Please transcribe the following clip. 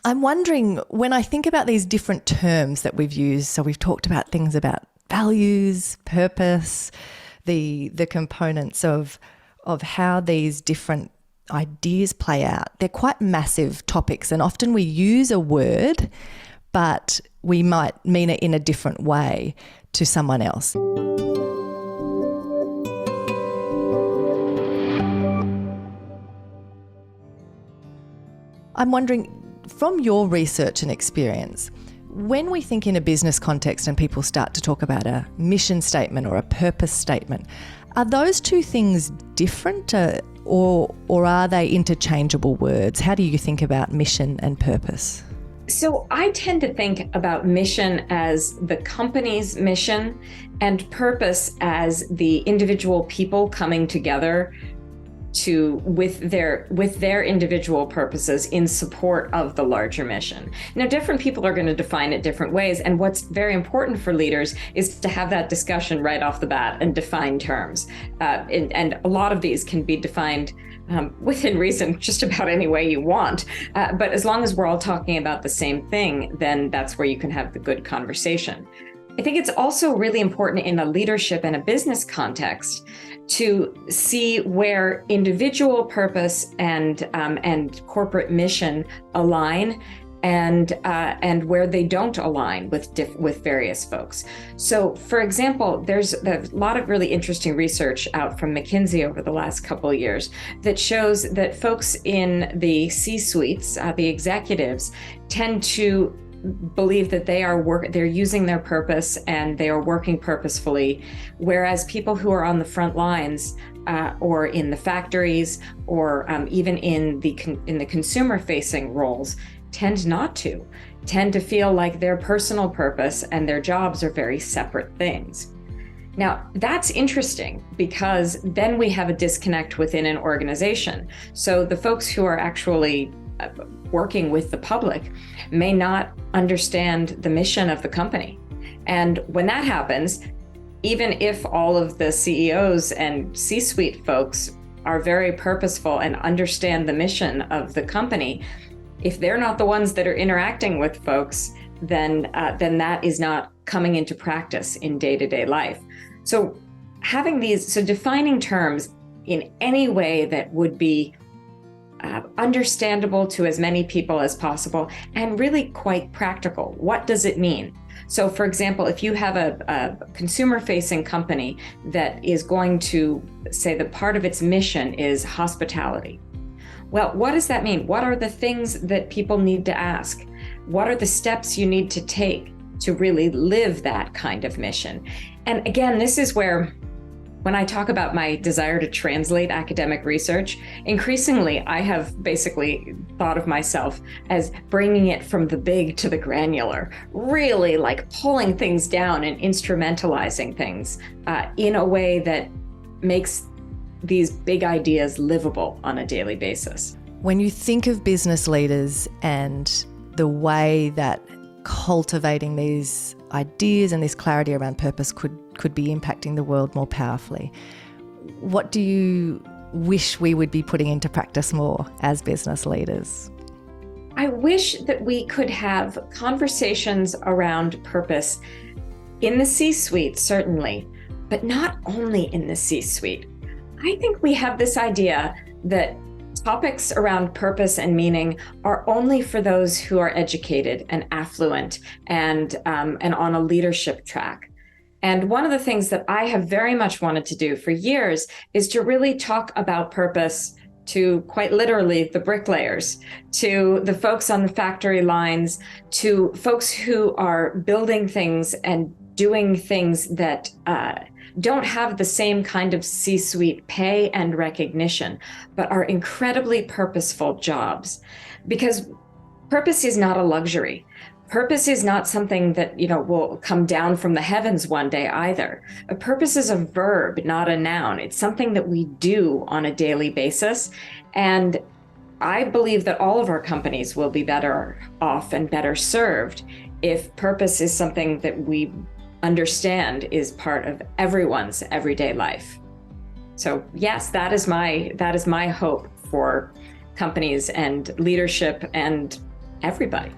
I'm wondering, when I think about these different terms that we've used, so we've talked about things about values, purpose, the components of how these different ideas play out. They're quite massive topics, and often we use a word, but we might mean it in a different way to someone else. I'm wondering, from your research and experience, when we think in a business context and people start to talk about a mission statement or a purpose statement, are those two things different or are they interchangeable words? How do you think about mission and purpose? So I tend to think about mission as the company's mission and purpose as the individual people coming together with their individual purposes in support of the larger mission. Now, different people are going to define it different ways, and what's very important for leaders is to have that discussion right off the bat and define terms. And a lot of these can be defined within reason, just about any way you want. But as long as we're all talking about the same thing, then that's where you can have the good conversation. I think it's also really important in a leadership and a business context to see where individual purpose and corporate mission align, and where they don't align with various folks. So, for example, there's a lot of really interesting research out from McKinsey over the last couple of years that shows that folks in the C-suites, the executives, tend to believe that they're using their purpose and they are working purposefully, whereas people who are on the front lines or in the factories or even in the consumer-facing roles tend to feel like their personal purpose and their jobs are very separate things. Now, that's interesting because then we have a disconnect within an organization. So the folks who are actually working with the public may not understand the mission of the company. And when that happens, even if all of the CEOs and C-suite folks are very purposeful and understand the mission of the company, if they're not the ones that are interacting with folks, then that is not coming into practice in day-to-day life. So defining terms in any way that would be understandable to as many people as possible and really quite practical. What does it mean? So, for example, if you have a consumer-facing company that is going to say that part of its mission is hospitality, well, what does that mean? What are the things that people need to ask? What are the steps you need to take to really live that kind of mission? And again, this is where, when I talk about my desire to translate academic research, increasingly I have basically thought of myself as bringing it from the big to the granular, really like pulling things down and instrumentalizing things in a way that makes these big ideas livable on a daily basis. When you think of business leaders and the way that cultivating these ideas and this clarity around purpose could be impacting the world more powerfully, what do you wish we would be putting into practice more as business leaders? I wish that we could have conversations around purpose in the C-suite, certainly, but not only in the C-suite. I think we have this idea that topics around purpose and meaning are only for those who are educated and affluent and on a leadership track. And one of the things that I have very much wanted to do for years is to really talk about purpose to, quite literally, the bricklayers, to the folks on the factory lines, to folks who are building things and doing things that don't have the same kind of C-suite pay and recognition, but are incredibly purposeful jobs. Because purpose is not a luxury. Purpose is not something that, will come down from the heavens one day either. A purpose is a verb, not a noun. It's something that we do on a daily basis. And I believe that all of our companies will be better off and better served if purpose is something that we understand is part of everyone's everyday life. So yes, that is my hope for companies and leadership and everybody.